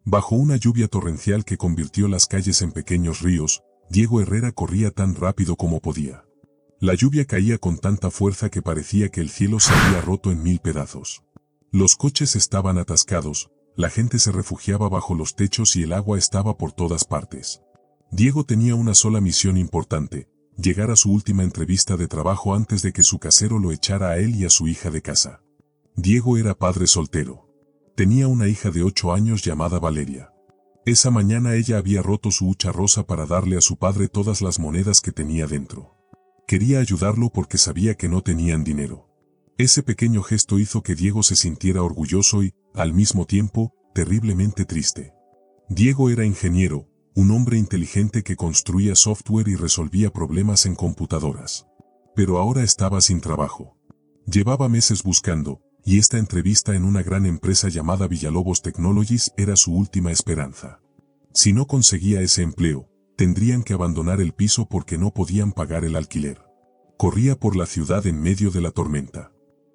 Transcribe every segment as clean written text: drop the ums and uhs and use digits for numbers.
Bajo una lluvia torrencial que convirtió las calles en pequeños ríos, Diego Herrera corría tan rápido como podía. La lluvia caía con tanta fuerza que parecía que el cielo se había roto en 1000 pedazos. Los coches estaban atascados, la gente se refugiaba bajo los techos y el agua estaba por todas partes. Diego tenía una sola misión importante: llegar a su última entrevista de trabajo antes de que su casero lo echara a él y a su hija de casa. Diego era padre soltero. Tenía una hija de 8 años llamada Valeria. Esa mañana ella había roto su hucha rosa para darle a su padre todas las monedas que tenía dentro. Quería ayudarlo porque sabía que no tenían dinero. Ese pequeño gesto hizo que Diego se sintiera orgulloso y, al mismo tiempo, terriblemente triste. Diego era ingeniero, un hombre inteligente que construía software y resolvía problemas en computadoras. Pero ahora estaba sin trabajo. Llevaba meses buscando, y esta entrevista en una gran empresa llamada Villalobos Technologies era su última esperanza. Si no conseguía ese empleo, tendrían que abandonar el piso porque no podían pagar el alquiler. Corría por la ciudad en medio de la tormenta.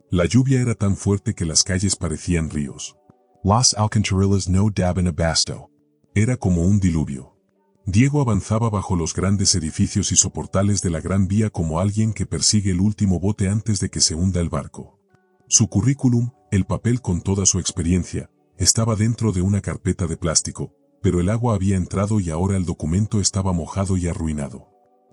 La lluvia era tan fuerte que las calles parecían ríos. Las alcantarillas no daban abasto. Era como un diluvio. Diego avanzaba bajo los grandes edificios y soportales de la Gran Vía como alguien que persigue el último bote antes de que se hunda el barco. Su currículum, el papel con toda su experiencia, estaba dentro de una carpeta de plástico, pero el agua había entrado y ahora el documento estaba mojado y arruinado.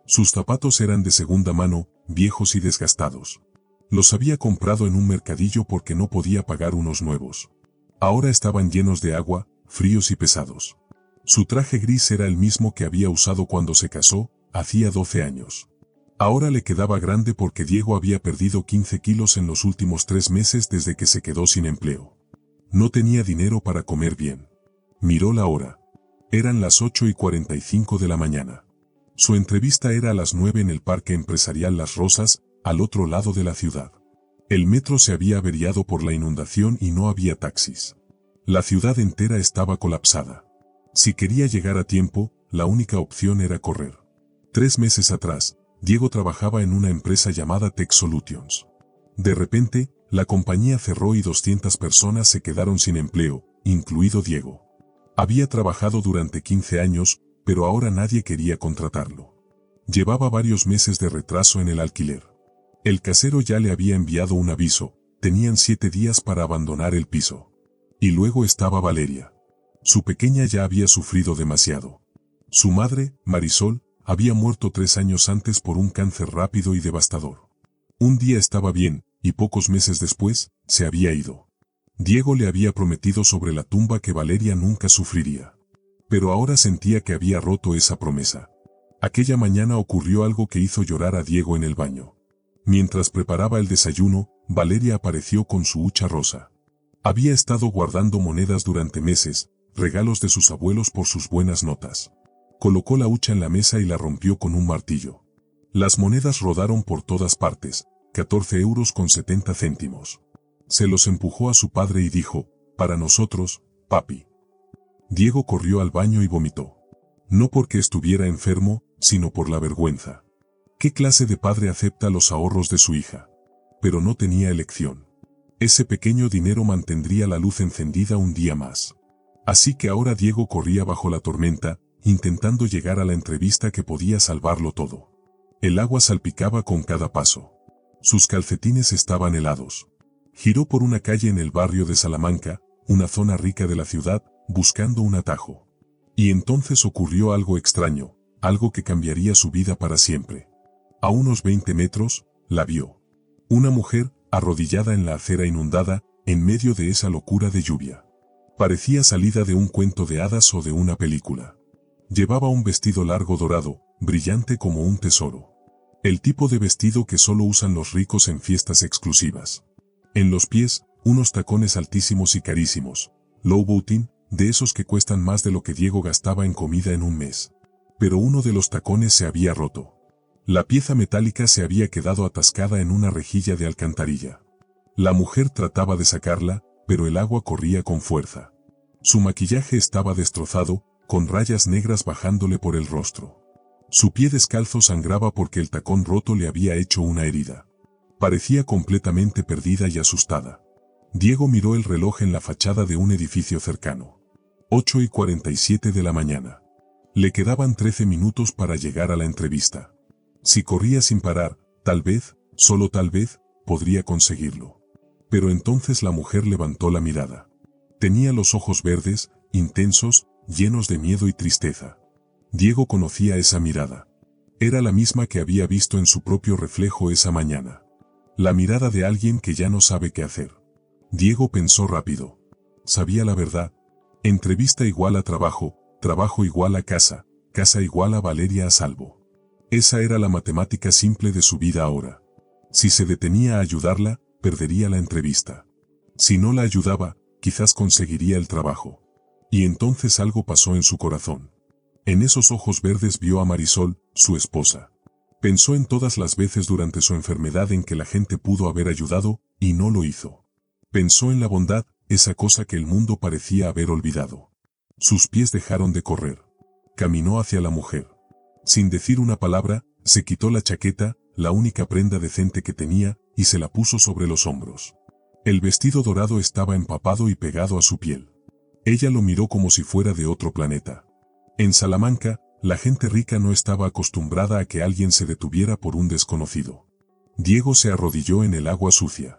Sus zapatos eran de segunda mano, viejos y desgastados. Los había comprado en un mercadillo porque no podía pagar unos nuevos. Ahora estaban llenos de agua, fríos y pesados. Su traje gris era el mismo que había usado cuando se casó, hacía 12 años. Ahora le quedaba grande porque Diego había perdido 15 kilos en los últimos 3 meses desde que se quedó sin empleo. No tenía dinero para comer bien. Miró la hora. Eran las 8:45 de la mañana. Su entrevista era a las 9 en el Parque Empresarial Las Rosas, al otro lado de la ciudad. El metro se había averiado por la inundación y no había taxis. La ciudad entera estaba colapsada. Si quería llegar a tiempo, la única opción era correr. 3 meses atrás, Diego trabajaba en una empresa llamada Tech Solutions. De repente, la compañía cerró y 200 personas se quedaron sin empleo, incluido Diego. Había trabajado durante 15 años, pero ahora nadie quería contratarlo. Llevaba varios meses de retraso en el alquiler. El casero ya le había enviado un aviso, tenían 7 días para abandonar el piso. Y luego estaba Valeria. Su pequeña ya había sufrido demasiado. Su madre, Marisol, había muerto 3 años antes por un cáncer rápido y devastador. Un día estaba bien, y pocos meses después, se había ido. Diego le había prometido sobre la tumba que Valeria nunca sufriría. Pero ahora sentía que había roto esa promesa. Aquella mañana ocurrió algo que hizo llorar a Diego en el baño. Mientras preparaba el desayuno, Valeria apareció con su hucha rosa. Había estado guardando monedas durante meses, regalos de sus abuelos por sus buenas notas. Colocó la hucha en la mesa y la rompió con un martillo. Las monedas rodaron por todas partes, 14,70 euros. Se los empujó a su padre y dijo: «Para nosotros, papi». Diego corrió al baño y vomitó. No porque estuviera enfermo, sino por la vergüenza. ¿Qué clase de padre acepta los ahorros de su hija? Pero no tenía elección. Ese pequeño dinero mantendría la luz encendida un día más. Así que ahora Diego corría bajo la tormenta, intentando llegar a la entrevista que podía salvarlo todo. El agua salpicaba con cada paso. Sus calcetines estaban helados. Giró por una calle en el barrio de Salamanca, una zona rica de la ciudad, buscando un atajo. Y entonces ocurrió algo extraño, algo que cambiaría su vida para siempre. A unos 20 metros, la vio. Una mujer, arrodillada en la acera inundada, en medio de esa locura de lluvia. Parecía salida de un cuento de hadas o de una película. Llevaba un vestido largo dorado, brillante como un tesoro. El tipo de vestido que solo usan los ricos en fiestas exclusivas. En los pies, unos tacones altísimos y carísimos, Louboutin, de esos que cuestan más de lo que Diego gastaba en comida en un mes. Pero uno de los tacones se había roto. La pieza metálica se había quedado atascada en una rejilla de alcantarilla. La mujer trataba de sacarla, pero el agua corría con fuerza. Su maquillaje estaba destrozado, con rayas negras bajándole por el rostro. Su pie descalzo sangraba porque el tacón roto le había hecho una herida. Parecía completamente perdida y asustada. Diego miró el reloj en la fachada de un edificio cercano. 8:47 de la mañana. Le quedaban 13 minutos para llegar a la entrevista. Si corría sin parar, tal vez, solo tal vez, podría conseguirlo. Pero entonces la mujer levantó la mirada. Tenía los ojos verdes, intensos, llenos de miedo y tristeza. Diego conocía esa mirada. Era la misma que había visto en su propio reflejo esa mañana. La mirada de alguien que ya no sabe qué hacer. Diego pensó rápido. Sabía la verdad. Entrevista igual a trabajo, trabajo igual a casa, casa igual a Valeria a salvo. Esa era la matemática simple de su vida ahora. Si se detenía a ayudarla, perdería la entrevista. Si no la ayudaba, quizás conseguiría el trabajo. Y entonces algo pasó en su corazón. En esos ojos verdes vio a Marisol, su esposa. Pensó en todas las veces durante su enfermedad en que la gente pudo haber ayudado, y no lo hizo. Pensó en la bondad, esa cosa que el mundo parecía haber olvidado. Sus pies dejaron de correr. Caminó hacia la mujer. Sin decir una palabra, se quitó la chaqueta, la única prenda decente que tenía, y se la puso sobre los hombros. El vestido dorado estaba empapado y pegado a su piel. Ella lo miró como si fuera de otro planeta. En Salamanca, la gente rica no estaba acostumbrada a que alguien se detuviera por un desconocido. Diego se arrodilló en el agua sucia.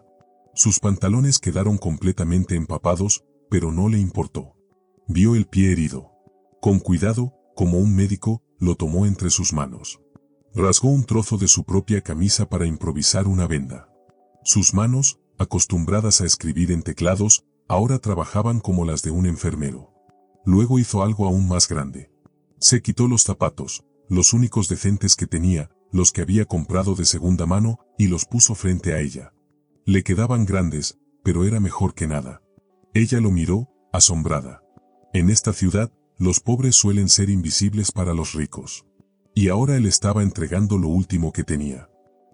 Sus pantalones quedaron completamente empapados, pero no le importó. Vio el pie herido. Con cuidado, como un médico, lo tomó entre sus manos. Rasgó un trozo de su propia camisa para improvisar una venda. Sus manos, acostumbradas a escribir en teclados, ahora trabajaban como las de un enfermero. Luego hizo algo aún más grande. Se quitó los zapatos, los únicos decentes que tenía, los que había comprado de segunda mano, y los puso frente a ella. Le quedaban grandes, pero era mejor que nada. Ella lo miró, asombrada. En esta ciudad, los pobres suelen ser invisibles para los ricos. Y ahora él estaba entregando lo último que tenía.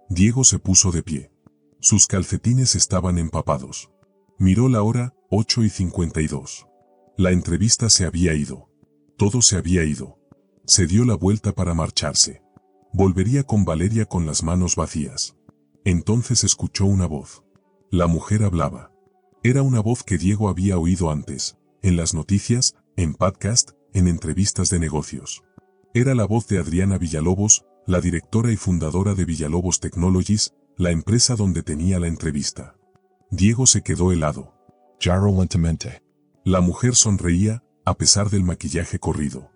Diego se puso de pie. Sus calcetines estaban empapados. Miró la hora, 8:52. La entrevista se había ido. Todo se había ido. Se dio la vuelta para marcharse. Volvería con Valeria con las manos vacías. Entonces escuchó una voz. La mujer hablaba. Era una voz que Diego había oído antes, en las noticias, en podcast, en entrevistas de negocios. Era la voz de Adriana Villalobos, la directora y fundadora de Villalobos Technologies, la empresa donde tenía la entrevista. Diego se quedó helado. Giró lentamente. La mujer sonreía, a pesar del maquillaje corrido.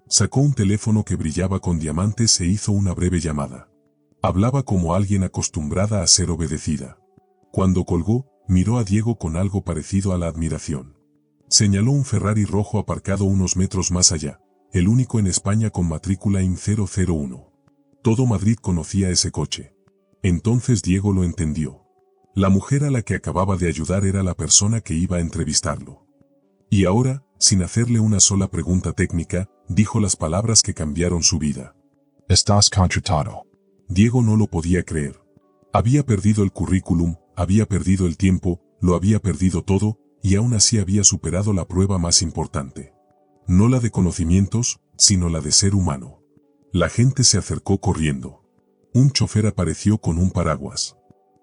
Sacó un teléfono que brillaba con diamantes e hizo una breve llamada. Hablaba como alguien acostumbrada a ser obedecida. Cuando colgó, miró a Diego con algo parecido a la admiración. Señaló un Ferrari rojo aparcado unos metros más allá, el único en España con matrícula IN 001. Todo Madrid conocía ese coche. Entonces Diego lo entendió. La mujer a la que acababa de ayudar era la persona que iba a entrevistarlo. Y ahora, sin hacerle una sola pregunta técnica, dijo las palabras que cambiaron su vida. Estás contratado. Diego no lo podía creer. Había perdido el currículum, había perdido el tiempo, lo había perdido todo, y aún así había superado la prueba más importante. No la de conocimientos, sino la de ser humano. La gente se acercó corriendo. Un chofer apareció con un paraguas.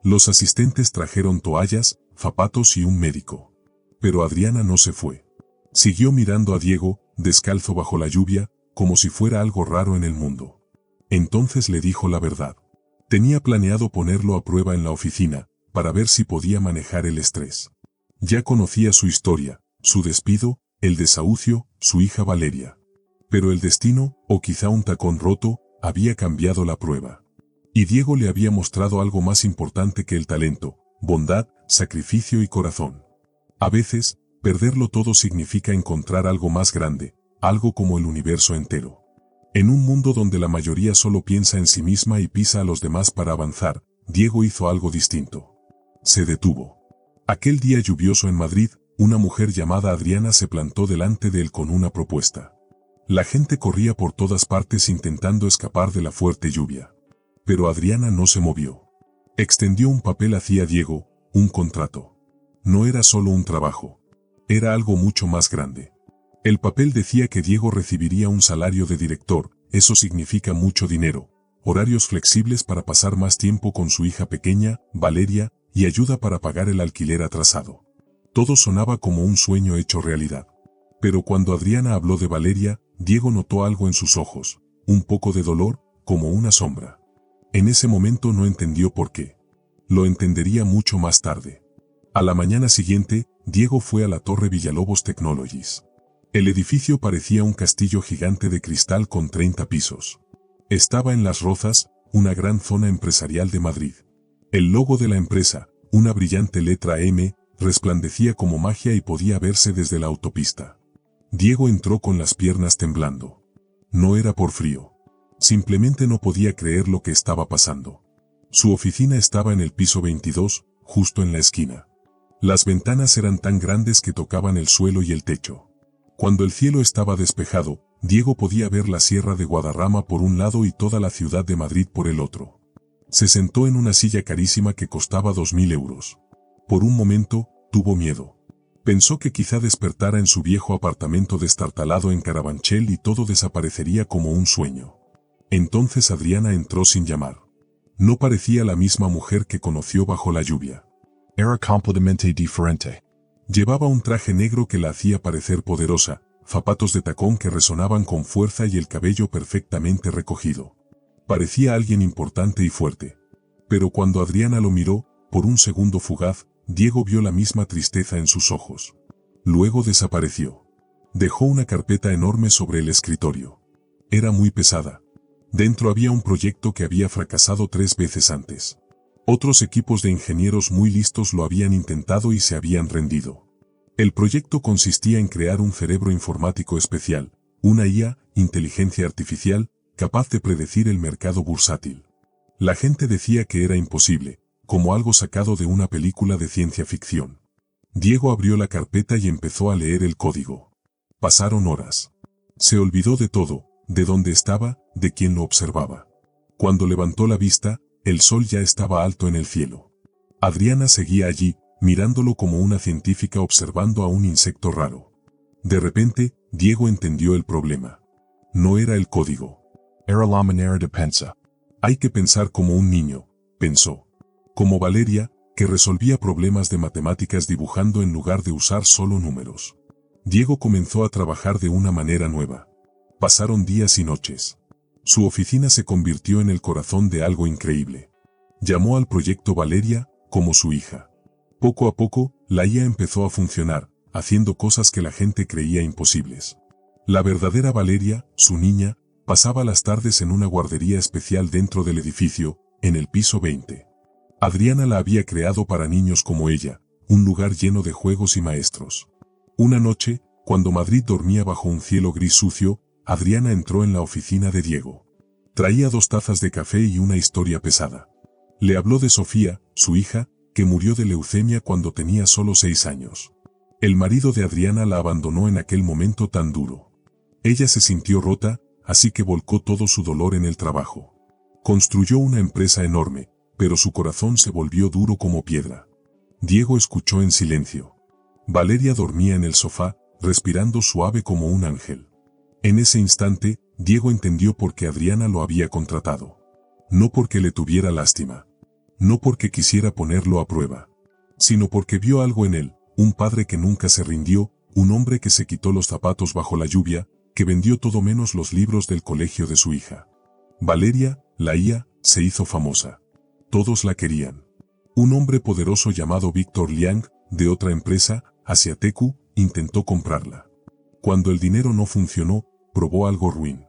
Los asistentes trajeron toallas, zapatos y un médico. Pero Adriana no se fue. Siguió mirando a Diego, descalzo bajo la lluvia, como si fuera algo raro en el mundo. Entonces le dijo la verdad. Tenía planeado ponerlo a prueba en la oficina, para ver si podía manejar el estrés. Ya conocía su historia, su despido, el desahucio, su hija Valeria. Pero el destino, o quizá un tacón roto, había cambiado la prueba. Y Diego le había mostrado algo más importante que el talento, bondad, sacrificio y corazón. A veces, perderlo todo significa encontrar algo más grande, algo como el universo entero. En un mundo donde la mayoría solo piensa en sí misma y pisa a los demás para avanzar, Diego hizo algo distinto. Se detuvo. Aquel día lluvioso en Madrid, una mujer llamada Adriana se plantó delante de él con una propuesta. La gente corría por todas partes intentando escapar de la fuerte lluvia. Pero Adriana no se movió. Extendió un papel hacia Diego, un contrato. No era solo un trabajo. Era algo mucho más grande. El papel decía que Diego recibiría un salario de director, eso significa mucho dinero, horarios flexibles para pasar más tiempo con su hija pequeña, Valeria, y ayuda para pagar el alquiler atrasado. Todo sonaba como un sueño hecho realidad. Pero cuando Adriana habló de Valeria, Diego notó algo en sus ojos, un poco de dolor, como una sombra. En ese momento no entendió por qué. Lo entendería mucho más tarde. A la mañana siguiente, Diego fue a la Torre Villalobos Technologies. El edificio parecía un castillo gigante de cristal con 30 pisos. Estaba en Las Rozas, una gran zona empresarial de Madrid. El logo de la empresa, una brillante letra M, resplandecía como magia y podía verse desde la autopista. Diego entró con las piernas temblando. No era por frío. Simplemente no podía creer lo que estaba pasando. Su oficina estaba en el piso 22, justo en la esquina. Las ventanas eran tan grandes que tocaban el suelo y el techo. Cuando el cielo estaba despejado, Diego podía ver la Sierra de Guadarrama por un lado y toda la ciudad de Madrid por el otro. Se sentó en una silla carísima que costaba 2.000 euros. Por un momento, tuvo miedo. Pensó que quizá despertara en su viejo apartamento destartalado en Carabanchel y todo desaparecería como un sueño. Entonces Adriana entró sin llamar. No parecía la misma mujer que conoció bajo la lluvia. Era completamente diferente. Llevaba un traje negro que la hacía parecer poderosa, zapatos de tacón que resonaban con fuerza y el cabello perfectamente recogido. Parecía alguien importante y fuerte. Pero cuando Adriana lo miró, por un segundo fugaz, Diego vio la misma tristeza en sus ojos. Luego desapareció. Dejó una carpeta enorme sobre el escritorio. Era muy pesada. Dentro había un proyecto que había fracasado 3 veces antes. Otros equipos de ingenieros muy listos lo habían intentado y se habían rendido. El proyecto consistía en crear un cerebro informático especial, una IA, inteligencia artificial, capaz de predecir el mercado bursátil. La gente decía que era imposible, como algo sacado de una película de ciencia ficción. Diego abrió la carpeta y empezó a leer el código. Pasaron horas. Se olvidó de todo, de dónde estaba, de quién lo observaba. Cuando levantó la vista, el sol ya estaba alto en el cielo. Adriana seguía allí, mirándolo como una científica observando a un insecto raro. De repente, Diego entendió el problema. No era el código. Era la manera de pensar. Hay que pensar como un niño, pensó. Como Valeria, que resolvía problemas de matemáticas dibujando en lugar de usar solo números. Diego comenzó a trabajar de una manera nueva. Pasaron días y noches. Su oficina se convirtió en el corazón de algo increíble. Llamó al proyecto Valeria, como su hija. Poco a poco, la IA empezó a funcionar, haciendo cosas que la gente creía imposibles. La verdadera Valeria, su niña, pasaba las tardes en una guardería especial dentro del edificio, en el piso 20. Adriana la había creado para niños como ella, un lugar lleno de juegos y maestros. Una noche, cuando Madrid dormía bajo un cielo gris sucio, Adriana entró en la oficina de Diego. Traía 2 tazas de café y una historia pesada. Le habló de Sofía, su hija, que murió de leucemia cuando tenía solo 6 años. El marido de Adriana la abandonó en aquel momento tan duro. Ella se sintió rota, así que volcó todo su dolor en el trabajo. Construyó una empresa enorme, pero su corazón se volvió duro como piedra. Diego escuchó en silencio. Valeria dormía en el sofá, respirando suave como un ángel. En ese instante, Diego entendió por qué Adriana lo había contratado. No porque le tuviera lástima. No porque quisiera ponerlo a prueba. Sino porque vio algo en él, un padre que nunca se rindió, un hombre que se quitó los zapatos bajo la lluvia, que vendió todo menos los libros del colegio de su hija. Valeria, la IA, se hizo famosa. Todos la querían. Un hombre poderoso llamado Víctor Liang, de otra empresa, Asiatecu, intentó comprarla. Cuando el dinero no funcionó, probó algo ruin.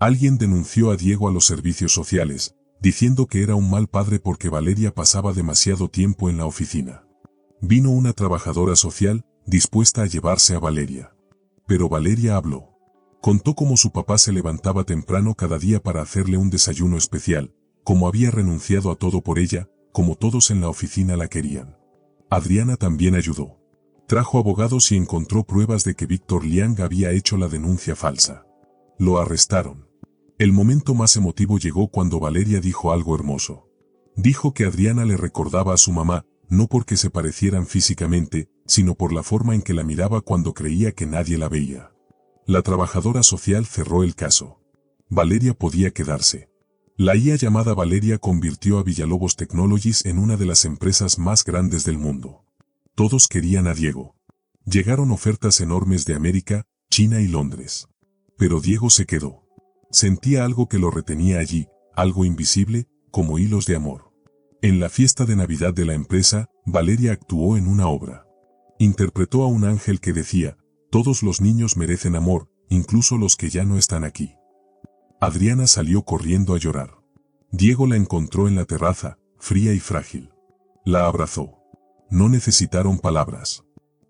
Alguien denunció a Diego a los servicios sociales, diciendo que era un mal padre porque Valeria pasaba demasiado tiempo en la oficina. Vino una trabajadora social, dispuesta a llevarse a Valeria. Pero Valeria habló. Contó cómo su papá se levantaba temprano cada día para hacerle un desayuno especial, cómo había renunciado a todo por ella, como todos en la oficina la querían. Adriana también ayudó. Trajo abogados y encontró pruebas de que Víctor Liang había hecho la denuncia falsa. Lo arrestaron. El momento más emotivo llegó cuando Valeria dijo algo hermoso. Dijo que Adriana le recordaba a su mamá, no porque se parecieran físicamente, sino por la forma en que la miraba cuando creía que nadie la veía. La trabajadora social cerró el caso. Valeria podía quedarse. La IA llamada Valeria convirtió a Villalobos Technologies en una de las empresas más grandes del mundo. Todos querían a Diego. Llegaron ofertas enormes de América, China y Londres. Pero Diego se quedó. Sentía algo que lo retenía allí, algo invisible, como hilos de amor. En la fiesta de Navidad de la empresa, Valeria actuó en una obra. Interpretó a un ángel que decía: todos los niños merecen amor, incluso los que ya no están aquí. Adriana salió corriendo a llorar. Diego la encontró en la terraza, fría y frágil. La abrazó. No necesitaron palabras.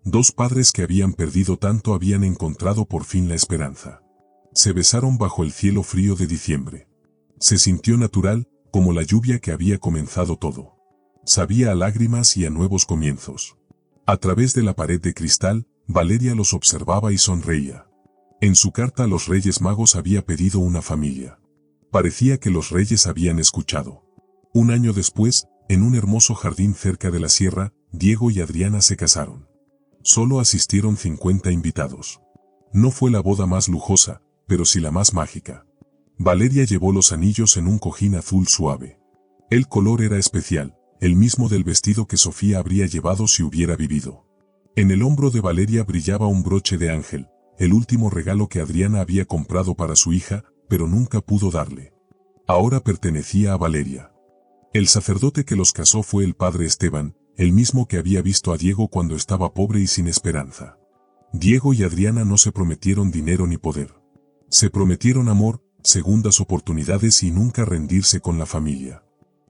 Dos padres que habían perdido tanto habían encontrado por fin la esperanza. Se besaron bajo el cielo frío de diciembre. Se sintió natural, como la lluvia que había comenzado todo. Sabía a lágrimas y a nuevos comienzos. A través de la pared de cristal, Valeria los observaba y sonreía. En su carta a los Reyes Magos había pedido una familia. Parecía que los reyes habían escuchado. Un año después, en un hermoso jardín cerca de la sierra, Diego y Adriana se casaron. Solo asistieron 50 invitados. No fue la boda más lujosa, pero sí la más mágica. Valeria llevó los anillos en un cojín azul suave. El color era especial, el mismo del vestido que Sofía habría llevado si hubiera vivido. En el hombro de Valeria brillaba un broche de ángel, el último regalo que Adriana había comprado para su hija, pero nunca pudo darle. Ahora pertenecía a Valeria. El sacerdote que los casó fue el padre Esteban, el mismo que había visto a Diego cuando estaba pobre y sin esperanza. Diego y Adriana no se prometieron dinero ni poder. Se prometieron amor, segundas oportunidades y nunca rendirse con la familia.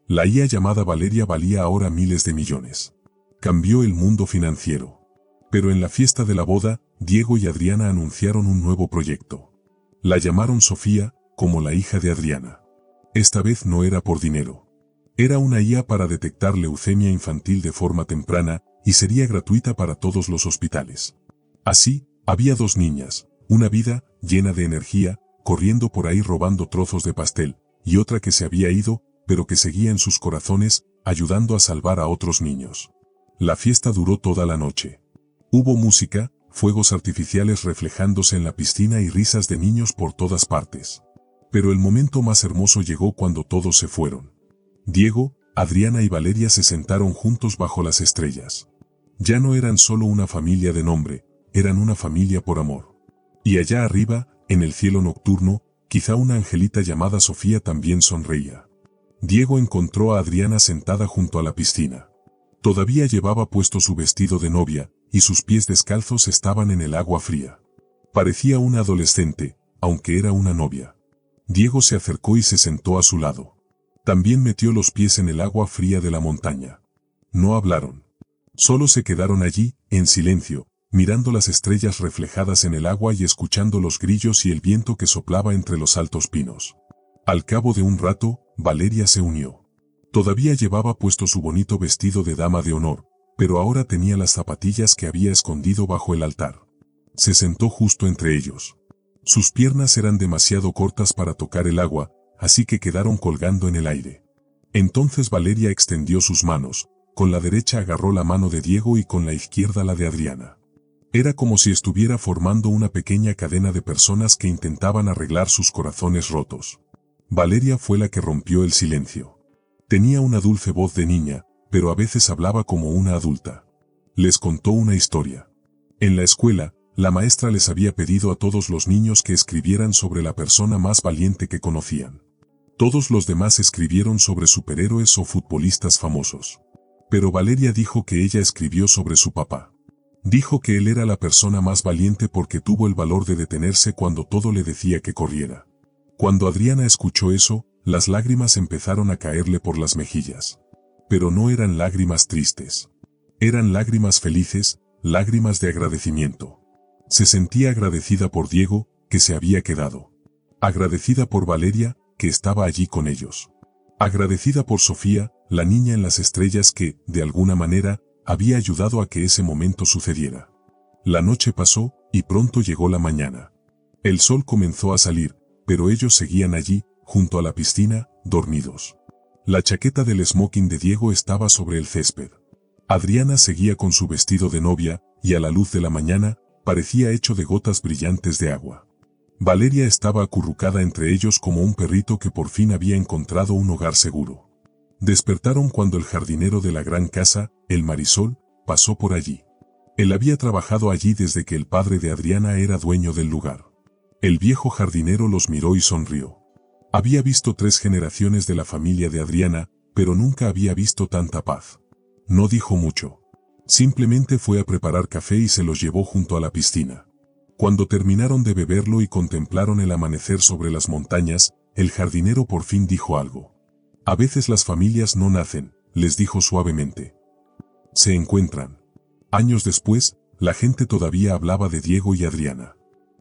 La IA llamada Valeria valía ahora miles de millones. Cambió el mundo financiero. Pero en la fiesta de la boda, Diego y Adriana anunciaron un nuevo proyecto. La llamaron Sofía, como la hija de Adriana. Esta vez no era por dinero. Era una IA para detectar leucemia infantil de forma temprana, y sería gratuita para todos los hospitales. Así, había dos niñas, una vida, llena de energía, corriendo por ahí robando trozos de pastel, y otra que se había ido, pero que seguía en sus corazones, ayudando a salvar a otros niños. La fiesta duró toda la noche. Hubo música, fuegos artificiales reflejándose en la piscina y risas de niños por todas partes. Pero el momento más hermoso llegó cuando todos se fueron. Diego, Adriana y Valeria se sentaron juntos bajo las estrellas. Ya no eran solo una familia de nombre, eran una familia por amor. Y allá arriba, en el cielo nocturno, quizá una angelita llamada Sofía también sonreía. Diego encontró a Adriana sentada junto a la piscina. Todavía llevaba puesto su vestido de novia, y sus pies descalzos estaban en el agua fría. Parecía una adolescente, aunque era una novia. Diego se acercó y se sentó a su lado. También metió los pies en el agua fría de la montaña. No hablaron. Solo se quedaron allí, en silencio, mirando las estrellas reflejadas en el agua y escuchando los grillos y el viento que soplaba entre los altos pinos. Al cabo de un rato, Valeria se unió. Todavía llevaba puesto su bonito vestido de dama de honor, pero ahora tenía las zapatillas que había escondido bajo el altar. Se sentó justo entre ellos. Sus piernas eran demasiado cortas para tocar el agua, así que quedaron colgando en el aire. Entonces Valeria extendió sus manos, con la derecha agarró la mano de Diego y con la izquierda la de Adriana. Era como si estuviera formando una pequeña cadena de personas que intentaban arreglar sus corazones rotos. Valeria fue la que rompió el silencio. Tenía una dulce voz de niña, pero a veces hablaba como una adulta. Les contó una historia. En la escuela, la maestra les había pedido a todos los niños que escribieran sobre la persona más valiente que conocían. Todos los demás escribieron sobre superhéroes o futbolistas famosos. Pero Valeria dijo que ella escribió sobre su papá. Dijo que él era la persona más valiente porque tuvo el valor de detenerse cuando todo le decía que corriera. Cuando Adriana escuchó eso, las lágrimas empezaron a caerle por las mejillas. Pero no eran lágrimas tristes. Eran lágrimas felices, lágrimas de agradecimiento. Se sentía agradecida por Diego, que se había quedado. Agradecida por Valeria, que estaba allí con ellos. Agradecida por Sofía, la niña en las estrellas que, de alguna manera, había ayudado a que ese momento sucediera. La noche pasó, y pronto llegó la mañana. El sol comenzó a salir, pero ellos seguían allí, junto a la piscina, dormidos. La chaqueta del smoking de Diego estaba sobre el césped. Adriana seguía con su vestido de novia, y a la luz de la mañana, parecía hecho de gotas brillantes de agua. Valeria estaba acurrucada entre ellos como un perrito que por fin había encontrado un hogar seguro. Despertaron cuando el jardinero de la gran casa, el Marisol, pasó por allí. Él había trabajado allí desde que el padre de Adriana era dueño del lugar. El viejo jardinero los miró y sonrió. Había visto 3 generaciones de la familia de Adriana, pero nunca había visto tanta paz. No dijo mucho. Simplemente fue a preparar café y se los llevó junto a la piscina. Cuando terminaron de beberlo y contemplaron el amanecer sobre las montañas, el jardinero por fin dijo algo. A veces las familias no nacen, les dijo suavemente. Se encuentran. Años después, la gente todavía hablaba de Diego y Adriana.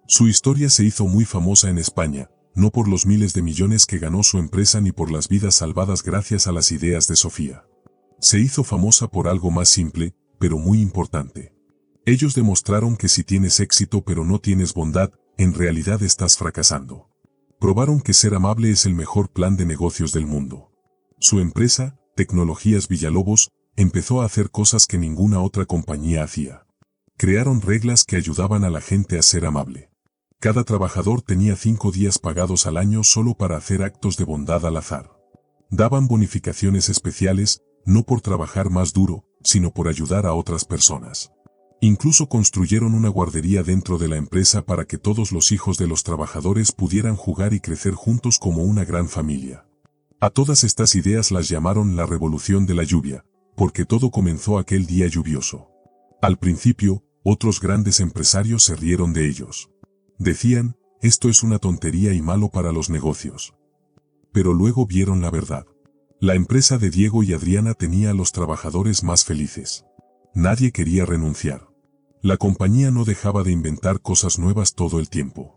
Su historia se hizo muy famosa en España, no por los miles de millones que ganó su empresa ni por las vidas salvadas gracias a las ideas de Sofía. Se hizo famosa por algo más simple, pero muy importante. Ellos demostraron que si tienes éxito pero no tienes bondad, en realidad estás fracasando. Probaron que ser amable es el mejor plan de negocios del mundo. Su empresa, Tecnologías Villalobos, empezó a hacer cosas que ninguna otra compañía hacía. Crearon reglas que ayudaban a la gente a ser amable. Cada trabajador tenía 5 días pagados al año solo para hacer actos de bondad al azar. Daban bonificaciones especiales, no por trabajar más duro, sino por ayudar a otras personas. Incluso construyeron una guardería dentro de la empresa para que todos los hijos de los trabajadores pudieran jugar y crecer juntos como una gran familia. A todas estas ideas las llamaron la revolución de la lluvia, porque todo comenzó aquel día lluvioso. Al principio, otros grandes empresarios se rieron de ellos. Decían, esto es una tontería y malo para los negocios. Pero luego vieron la verdad. La empresa de Diego y Adriana tenía a los trabajadores más felices. Nadie quería renunciar. La compañía no dejaba de inventar cosas nuevas todo el tiempo.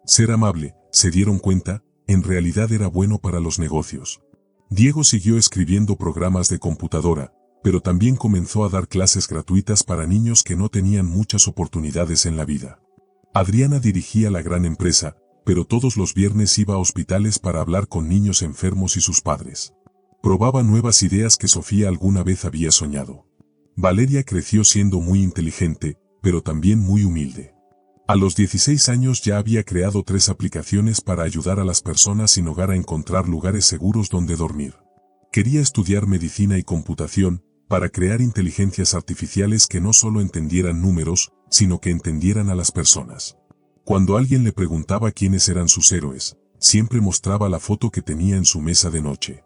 Ser amable, se dieron cuenta, en realidad era bueno para los negocios. Diego siguió escribiendo programas de computadora, pero también comenzó a dar clases gratuitas para niños que no tenían muchas oportunidades en la vida. Adriana dirigía la gran empresa, pero todos los viernes iba a hospitales para hablar con niños enfermos y sus padres. Probaba nuevas ideas que Sofía alguna vez había soñado. Valeria creció siendo muy inteligente, pero también muy humilde. A los 16 años ya había creado 3 aplicaciones para ayudar a las personas sin hogar a encontrar lugares seguros donde dormir. Quería estudiar medicina y computación, para crear inteligencias artificiales que no solo entendieran números, sino que entendieran a las personas. Cuando alguien le preguntaba quiénes eran sus héroes, siempre mostraba la foto que tenía en su mesa de noche.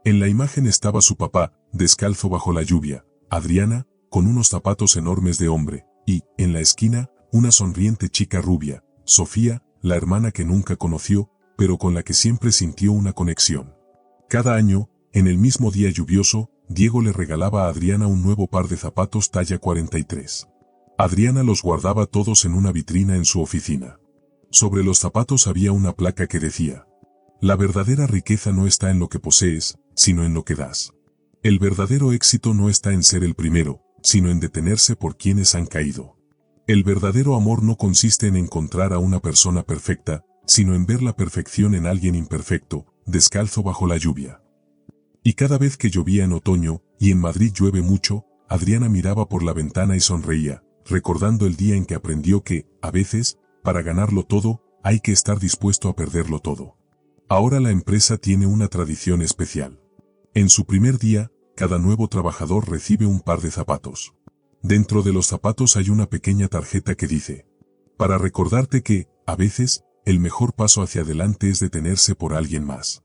En la imagen estaba su papá, descalzo bajo la lluvia, Adriana, con unos zapatos enormes de hombre, y, en la esquina, una sonriente chica rubia, Sofía, la hermana que nunca conoció, pero con la que siempre sintió una conexión. Cada año, en el mismo día lluvioso, Diego le regalaba a Adriana un nuevo par de zapatos talla 43. Adriana los guardaba todos en una vitrina en su oficina. Sobre los zapatos había una placa que decía: la verdadera riqueza no está en lo que posees, sino en lo que das. El verdadero éxito no está en ser el primero, sino en detenerse por quienes han caído. El verdadero amor no consiste en encontrar a una persona perfecta, sino en ver la perfección en alguien imperfecto, descalzo bajo la lluvia. Y cada vez que llovía en otoño, y en Madrid llueve mucho, Adriana miraba por la ventana y sonreía, recordando el día en que aprendió que, a veces, para ganarlo todo, hay que estar dispuesto a perderlo todo. Ahora la empresa tiene una tradición especial. En su primer día, cada nuevo trabajador recibe un par de zapatos. Dentro de los zapatos hay una pequeña tarjeta que dice: para recordarte que, a veces, el mejor paso hacia adelante es detenerse por alguien más.